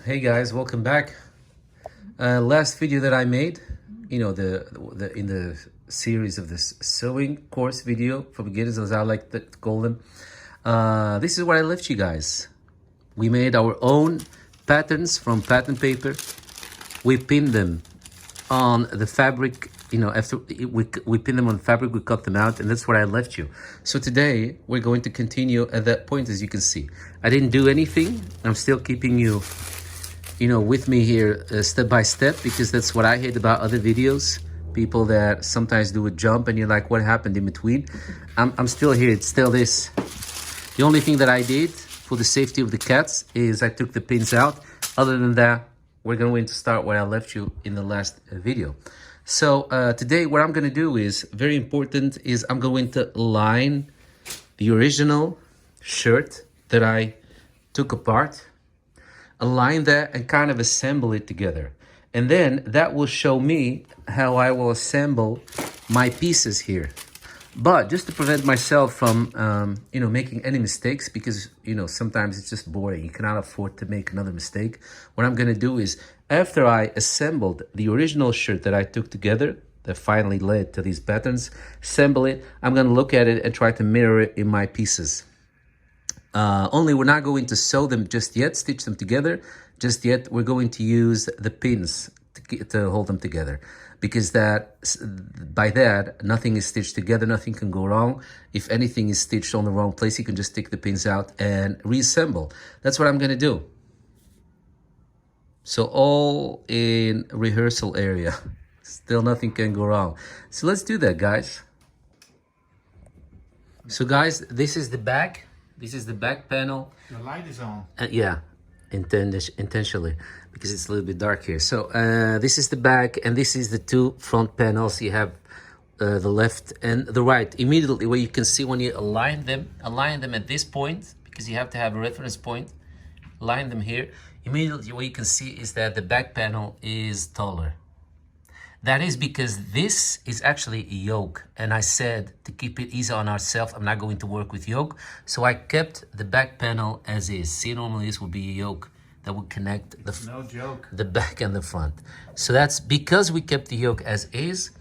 Hey guys, welcome back. Last video that I made, you know, the in the series of this sewing course video for beginners, as I like to call them. This is where I left you guys. We made our own patterns from pattern paper. We pinned them on the fabric. You know, after we pin them on fabric, we cut them out, and that's where I left you. So today we're going to continue at that point. As you can see, I didn't do anything. I'm still keeping you, you know, with me here step by step, because that's what I hate about other videos. People that sometimes do a jump and you're like, what happened in between? I'm still here. It's still this. The only thing that I did for the safety of the cats is I took the pins out. Other than that, we're going to start where I left you in the last video. So today what I'm going to do is very important, is I'm going to line the original shirt that I took apart, align that and kind of assemble it together. And then that will show me how I will assemble my pieces here. But just to prevent myself from, you know, making any mistakes, because, you know, sometimes it's just boring. You cannot afford to make another mistake. What I'm going to do is, after I assembled the original shirt that I took together, that finally led to these patterns, assemble it, I'm going to look at it and try to mirror it in my pieces. Only we're not going to sew them just yet, stitch them together just yet. We're going to use the pins to hold them together, because by that nothing is stitched together, nothing can go wrong. If anything is stitched on the wrong place, you can just take the pins out and reassemble. That's what I'm going to do. So all in rehearsal area. Still nothing can go wrong. So let's do that, guys. So guys, this is the back. This is the back panel. The light is on. Yeah, intentionally, because it's a little bit dark here. So this is the back, and this is the two front panels. You have the left and the right. Immediately, where you can see when you align them at this point, because you have to have a reference point. Align them here. Immediately, what you can see is that the back panel is taller. That is because this is actually a yoke, and I said to keep it easy on ourselves, I'm not going to work with yoke, so I kept the back panel as is. See, normally this would be a yoke that would connect the back and the front. So that's because we kept the yoke as is,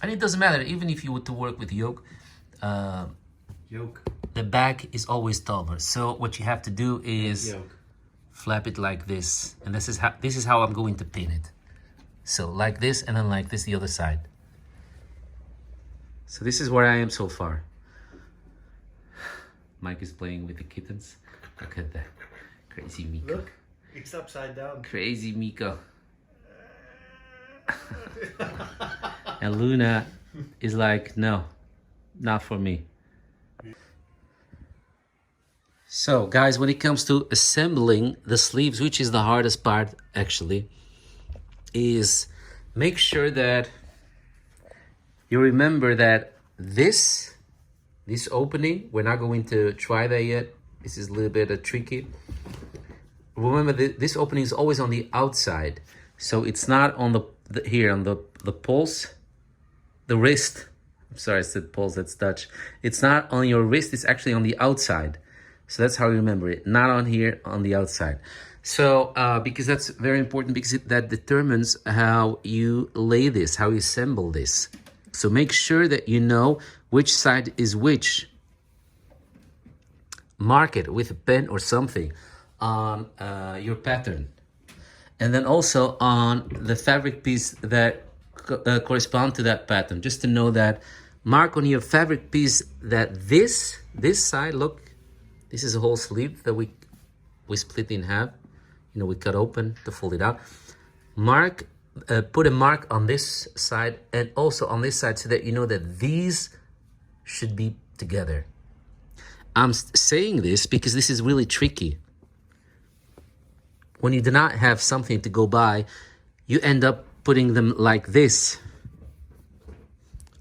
and it doesn't matter, even if you were to work with yoke, the back is always taller. So what you have to do is flap it like this, and this is how I'm going to pin it. So like this, and then like this the other side. So this is where I am so far. Mike is playing with the kittens. Look at that. Crazy Miko. Look, it's upside down. Crazy Miko. And Luna is like, no, not for me. So guys, when it comes to assembling the sleeves, which is the hardest part actually, is make sure that you remember that this opening, we're not going to try that yet. This is a little bit tricky. Remember that this opening is always on the outside. So it's not on the pulse, the wrist. I'm sorry, I said pulse, that's Dutch. It's not on your wrist, it's actually on the outside. So that's how you remember it, not on here, on the outside. So, because that's very important, because that determines how you lay this, how you assemble this. So make sure that you know which side is which. Mark it with a pen or something on your pattern. And then also on the fabric piece that correspond to that pattern. Just to know that, mark on your fabric piece that this side, look, this is a whole sleeve that we split in half. You know, we cut open to fold it out. Mark, put a mark on this side and also on this side, so that you know that these should be together. I'm saying this because this is really tricky. When you do not have something to go by, you end up putting them like this.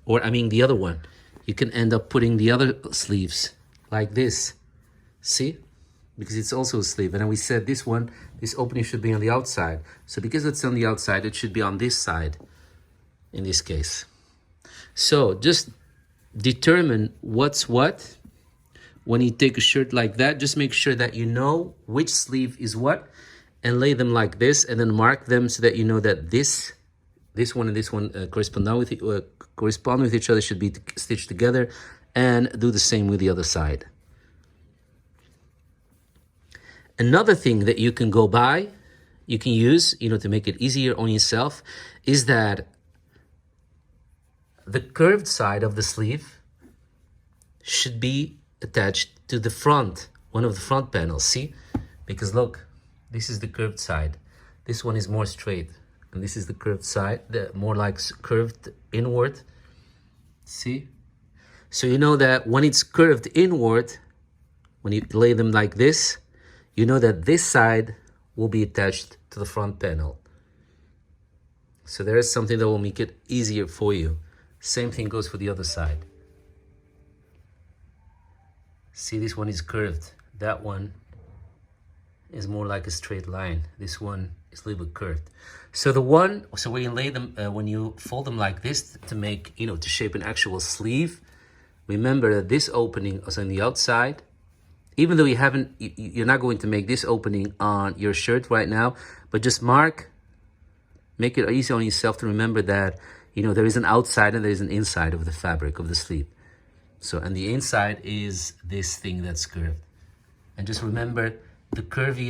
Or, I mean, the other one. You can end up putting the other sleeves like this. See? Because it's also a sleeve. And then we said this opening should be on the outside. So because it's on the outside, it should be on this side in this case. So just determine what's what, when you take a shirt like that, just make sure that you know which sleeve is what, and lay them like this, and then mark them so that you know that this one and this one correspond with each other, should be stitched together, and do the same with the other side. Another thing that you can go by, you can use, to make it easier on yourself, is that the curved side of the sleeve should be attached to the front, one of the front panels, see? Because look, this is the curved side. This one is more straight, and this is the curved side, the more like curved inward, see? So you know that when it's curved inward, when you lay them like this, you know that this side will be attached to the front panel. So there is something that will make it easier for you. Same thing goes for the other side. See, this one is curved. That one is more like a straight line. This one is a little bit curved. So when you lay them, when you fold them like this to make, to shape an actual sleeve, remember that this opening is on the outside. Even though you're not going to make this opening on your shirt right now, but just make it easy on yourself to remember that, there is an outside and there is an inside of the fabric of the sleeve. So, and the inside is this thing that's curved. And just remember, the curved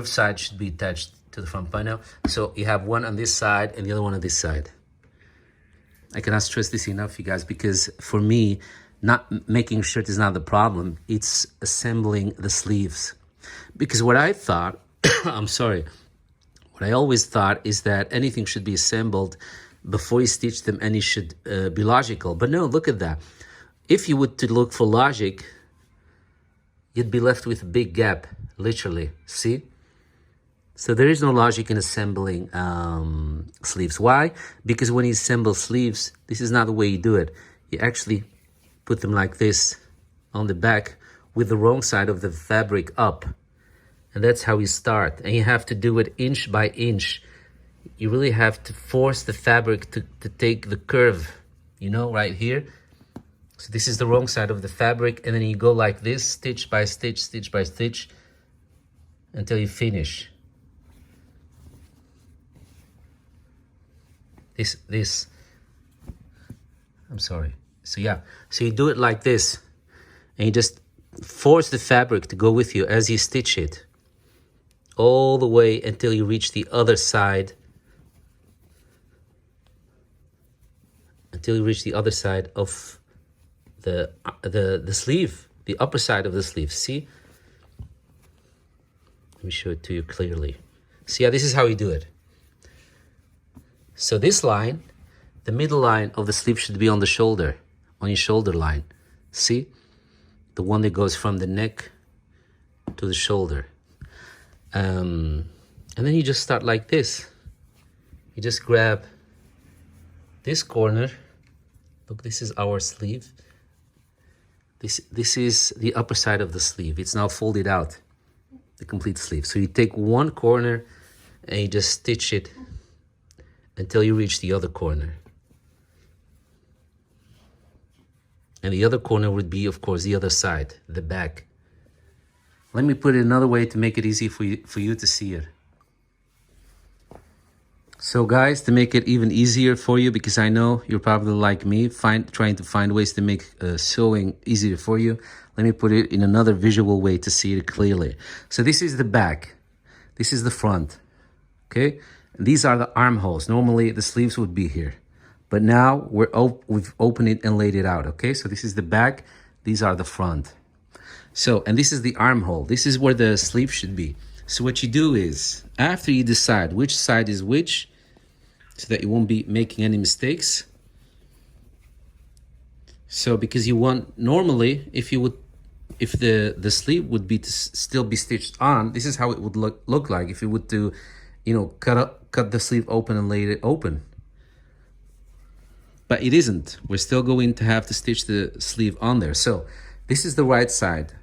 side should be attached to the front panel. So you have one on this side and the other one on this side. I cannot stress this enough, you guys, because for me, not making a shirt is not the problem. It's assembling the sleeves. Because what I thought, what I always thought is that anything should be assembled before you stitch them, and it should be logical. But no, look at that. If you would to look for logic, you'd be left with a big gap, literally, see? So there is no logic in assembling sleeves. Why? Because when you assemble sleeves, this is not the way you do it. You actually put them like this on the back with the wrong side of the fabric up. And that's how you start. And you have to do it inch by inch. You really have to force the fabric to take the curve, right here. So this is the wrong side of the fabric, and then you go like this, stitch by stitch, stitch by stitch, until you finish. So yeah, so you do it like this, and you just force the fabric to go with you as you stitch it, all the way until you reach the other side. Until you reach the other side of the sleeve, the upper side of the sleeve. See? Let me show it to you clearly. So yeah, this is how you do it. So this line, the middle line of the sleeve should be on the shoulder, on your shoulder line. See? The one that goes from the neck to the shoulder. And then you just start like this. You just grab this corner. Look, this is our sleeve. This is the upper side of the sleeve. It's now folded out, the complete sleeve. So you take one corner and you just stitch it until you reach the other corner. And the other corner would be, of course, the other side, the back. Let me put it another way to make it easy for you to see it. So guys, to make it even easier for you, because I know you're probably like me, trying to find ways to make sewing easier for you, let me put it in another visual way to see it clearly. So this is the back, this is the front, okay? And these are the armholes. Normally the sleeves would be here, but now we've opened it and laid it out, okay? So this is the back, these are the front. So, and this is the armhole. This is where the sleeve should be. So what you do is, after you decide which side is which, so that you won't be making any mistakes. So because you want, normally, if the sleeve would be to still be stitched on, this is how it would look like if you would to, cut the sleeve open and lay it open. But it isn't. We're still going to have to stitch the sleeve on there. So this is the right side.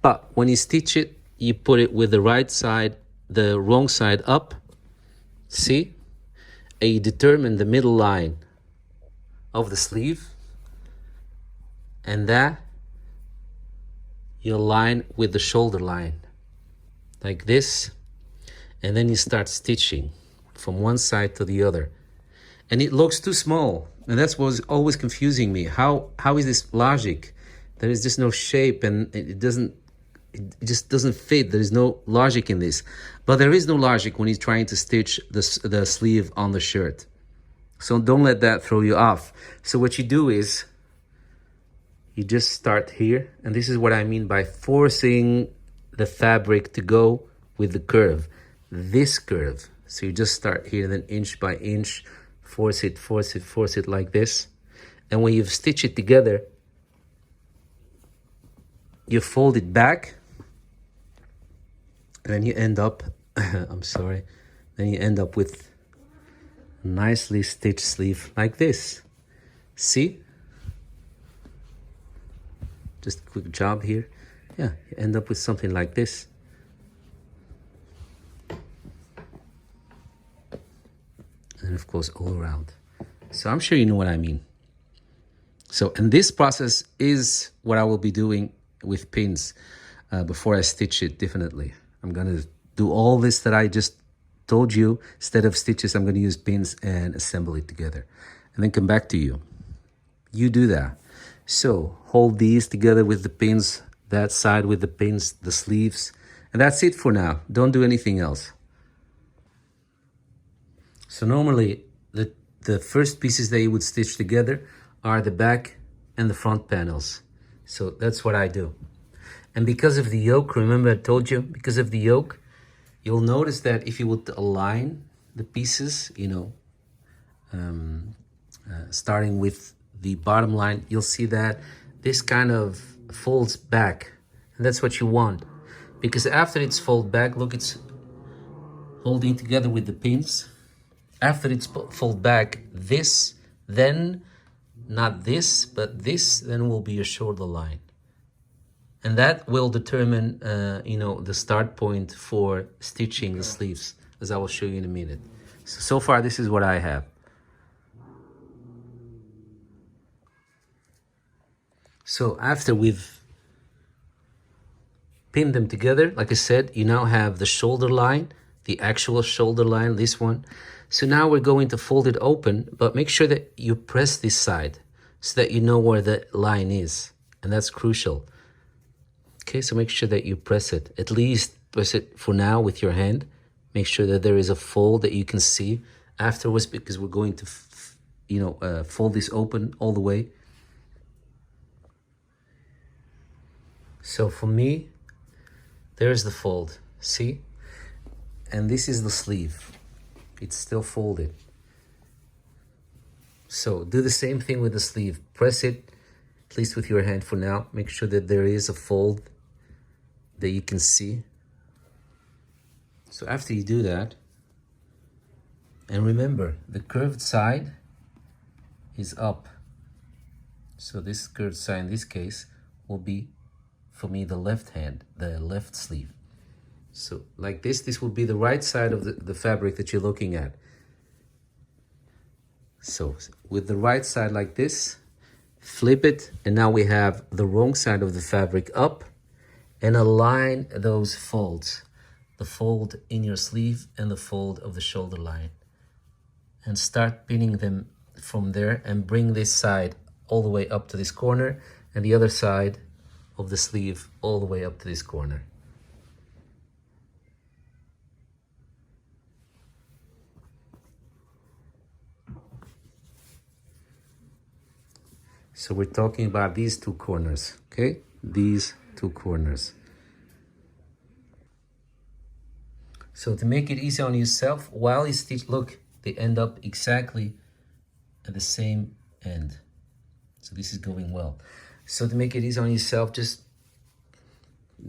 But when you stitch it, you put it with the right side, the wrong side up. See? And you determine the middle line of the sleeve. and that you align with the shoulder line like this, and then you start stitching from one side to the other. And it looks too small, and that's what was always confusing me. How is this logic? There is just no shape, and it just doesn't fit. There is no logic in this. But there is no logic when you're trying to stitch the sleeve on the shirt. So don't let that throw you off. So what you do is you just start here, and this is what I mean by forcing the fabric to go with the curve, this curve. So you just start here, then inch by inch, force it like this. And when you've stitched it together, you fold it back, and then you end up, I'm sorry, then you end up with a nicely stitched sleeve like this. See? Just a quick job here. Yeah, you end up with something like this. And of course, all around. So I'm sure you know what I mean. So, and this process is what I will be doing with pins before I stitch it, definitely. I'm gonna do all this that I just told you. Instead of stitches, I'm gonna use pins and assemble it together. And then come back to you. You do that. So hold these together with the pins, that side with the pins, the sleeves, and that's it for now. Don't do anything else. So normally the first pieces that you would stitch together are the back and the front panels. So that's what I do. And because of the yoke, remember I told you, because of the yoke, you'll notice that if you would align the pieces, you know, starting with the bottom line, you'll see that this kind of folds back, and that's what you want, because after it's folded back, look, it's holding together with the pins. After it's folded back, this, then not this, but this, then will be a shoulder line, and that will determine you know, the start point for stitching the sleeves, as I will show you in a minute. So far this is what I have. So after we've pinned them together, like I said, you now have the shoulder line, the actual shoulder line, this one. So now we're going to fold it open, but make sure that you press this side so that you know where the line is. And that's crucial. Okay, so make sure that you press it. At least press it for now with your hand. Make sure that there is a fold that you can see afterwards, because we're going to, you know, fold this open all the way. So for me, there's the fold, see? And this is the sleeve. It's still folded. So do the same thing with the sleeve. Press it, at least with your hand for now. Make sure that there is a fold that you can see. So after you do that, and remember, the curved side is up. So this curved side in this case will be, for me, the left hand, the left sleeve. So like this will be the right side of the fabric that you're looking at. So with the right side like this, flip it, and now we have the wrong side of the fabric up, and align those folds, the fold in your sleeve and the fold of the shoulder line, and start pinning them from there, and bring this side all the way up to this corner, and the other side of the sleeve all the way up to this corner. So we're talking about these two corners, okay? These two corners. So to make it easy on yourself, while you stitch, look, they end up exactly at the same end. So this is going well. So to make it easy on yourself, just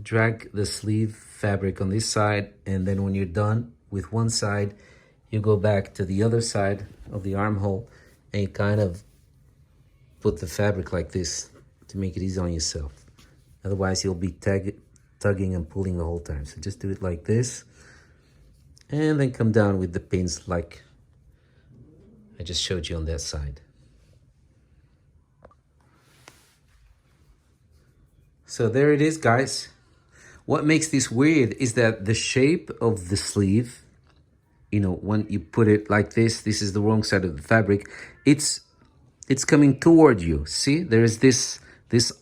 drag the sleeve fabric on this side, and then when you're done with one side, you go back to the other side of the armhole, and you kind of put the fabric like this to make it easy on yourself. Otherwise, you'll be tugging and pulling the whole time. So just do it like this, and then come down with the pins like I just showed you on that side. So there it is, guys. What makes this weird is that the shape of the sleeve, you know, when you put it like this is the wrong side of the fabric. It's coming toward you. See, there is this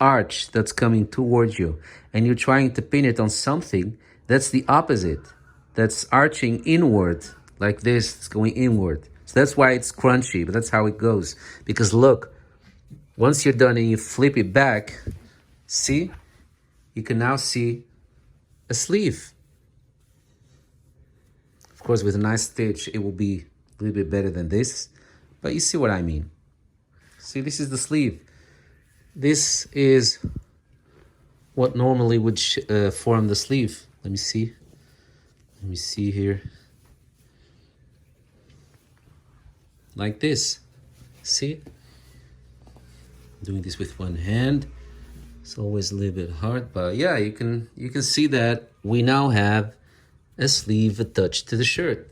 arch that's coming toward you, and you're trying to pin it on something that's the opposite. That's arching inward like this. It's going inward. So that's why it's crunchy, but that's how it goes. Because look, once you're done and you flip it back, see, you can now see a sleeve. Of course, with a nice stitch, it will be a little bit better than this, but you see what I mean. See, this is the sleeve. This is what normally would form the sleeve. Let me see. Let me see here. Like this. See? Doing this with one hand. It's always a little bit hard, but yeah, you can see that we now have a sleeve attached to the shirt.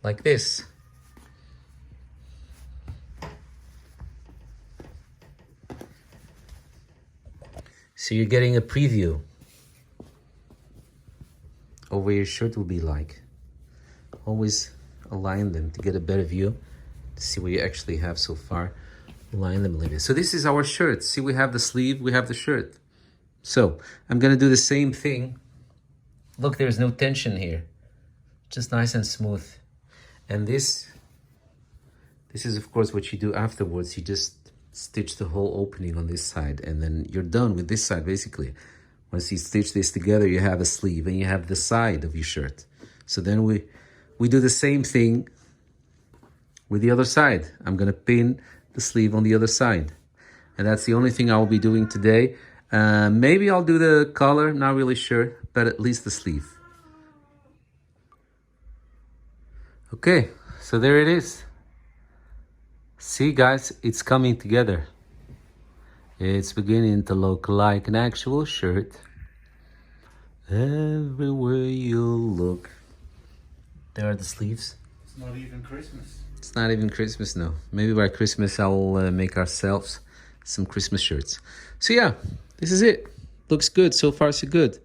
Like this. So you're getting a preview of what your shirt will be like. Always align them to get a better view, to see what you actually have so far. Align them a little bit. So this is our shirt. See, we have the sleeve, we have the shirt. So I'm gonna do the same thing. Look, there's no tension here. Just nice and smooth. And this is of course what you do afterwards. You just stitch the whole opening on this side, and then you're done with this side basically. Once you stitch this together, you have a sleeve and you have the side of your shirt. So then we do the same thing with the other side. I'm gonna pin the sleeve on the other side. And that's the only thing I will be doing today. Maybe I'll do the collar, not really sure, but at least the sleeve. Okay, so there it is. See guys, it's coming together. It's beginning to look like an actual shirt. Everywhere you look. There are the sleeves. It's not even Christmas. It's not even Christmas, no. Maybe by Christmas I will make ourselves some Christmas shirts. So yeah, this is it. Looks good, so far so good.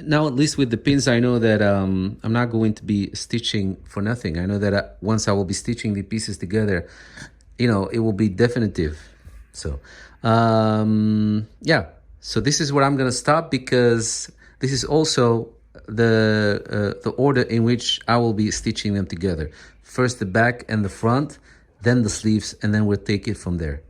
Now at least with the pins I know that I'm not going to be stitching for nothing. I know that once I will be stitching the pieces together, you know, it will be definitive. So yeah, so this is where I'm gonna stop, because this is also the order in which I will be stitching them together. First the back and the front, then the sleeves, and then we'll take it from there.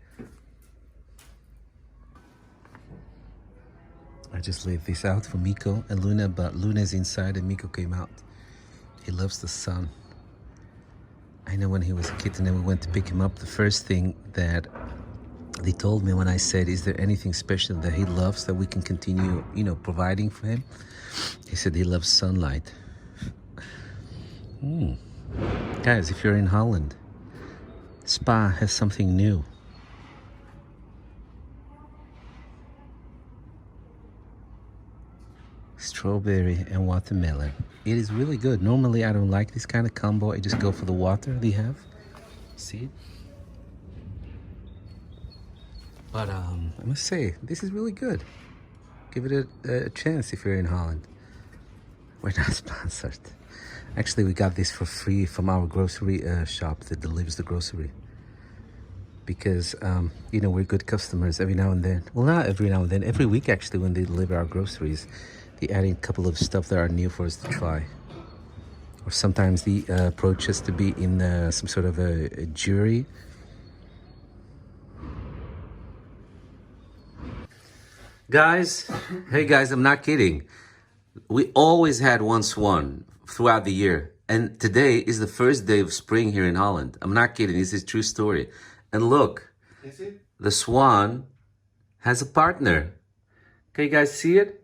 I just laid this out for Miko and Luna, but Luna's inside and Miko came out. He loves the sun. I know when he was a kitten and we went to pick him up, the first thing that they told me when I said, is there anything special that he loves that we can continue, you know, providing for him? He said he loves sunlight. Guys, if you're in Holland, Spa has something new. Strawberry and watermelon. It is really good. Normally I don't like this kind of combo. I just go for the water they have. See? But I must say, this is really good. Give it a chance if you're in Holland. We're not sponsored. Actually, we got this for free from our grocery shop that delivers the grocery. Because, you know, we're good customers every now and then. Well, not every now and then. Every week, actually, when they deliver our groceries, they add in a couple of stuff that are new for us to try. Or sometimes they approach us to be in some sort of a jury. Guys, hey guys, I'm not kidding. We always had one swan throughout the year. And today is the first day of spring here in Holland. I'm not kidding, this is a true story. And look, Is it? the swan has a partner. Can you guys see it?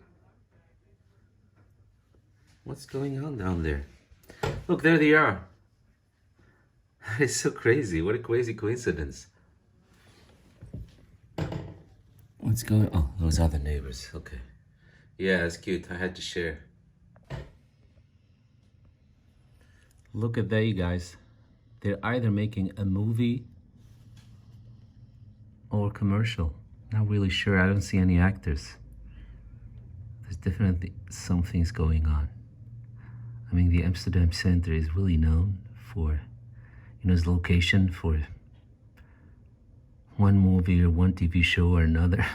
What's going on down there? Look, there they are. That is so crazy. What a crazy coincidence. What's going on? Oh, those are the neighbors. Okay. Yeah, it's cute. I had to share. Look at that, you guys. They're either making a movie or commercial. Not really sure. I don't see any actors. There's definitely some things going on. I mean, the Amsterdam Center is really known for, its location for one movie or one TV show or another.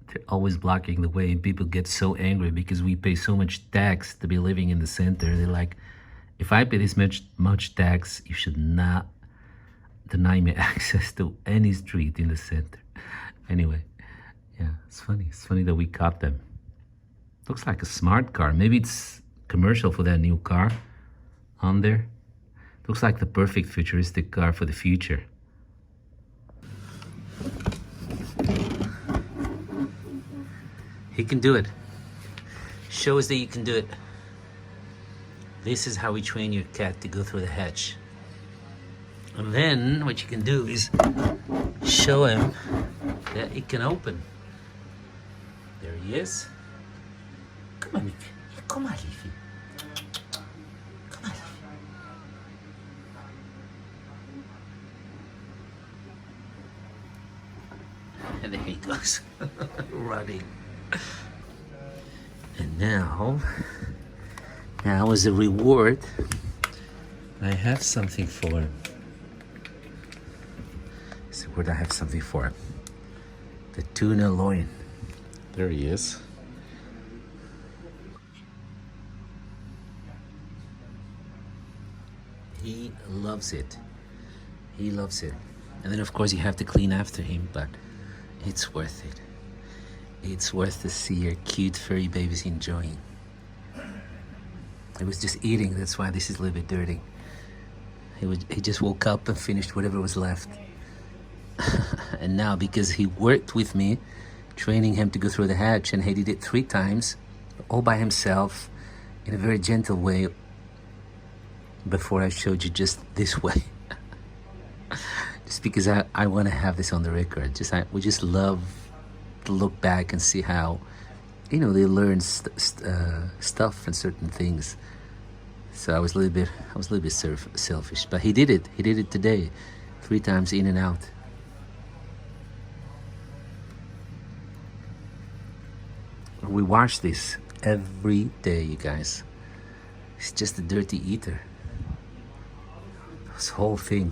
They're always blocking the way, and people get so angry because we pay so much tax to be living in the center. They're like, if I pay this much tax, you should not deny me access to any street in the center. Anyway, yeah, it's funny. It's funny that we caught them. Looks like a smart car. Maybe it's commercial for that new car on there. Looks like the perfect futuristic car for the future. He can do it. Show us that you can do it. This is how we train your cat to go through the hatch. And then what you can do is show him that it can open. There he is. Come on, Mickey. Come on, Leafy. Come on, Leafy. And there he goes, running. And now as a reward, I have something for him. As a reward, I have something for him. The tuna loin. There he is. He loves it. He loves it. And then of course you have to clean after him, but it's worth it. It's worth to see your cute furry babies enjoying. He was just eating, that's why this is a little bit dirty. He just woke up and finished whatever was left. And now, because he worked with me, training him to go through the hatch, and he did it 3 times, all by himself, in a very gentle way, before I showed you just this way. Just because I want to have this on the record. We just love to look back and see how, they learn stuff and certain things. So I was a little bit selfish, but he did it. He did it today, 3 times in and out. We wash this every day, you guys. He's just a dirty eater. This whole thing.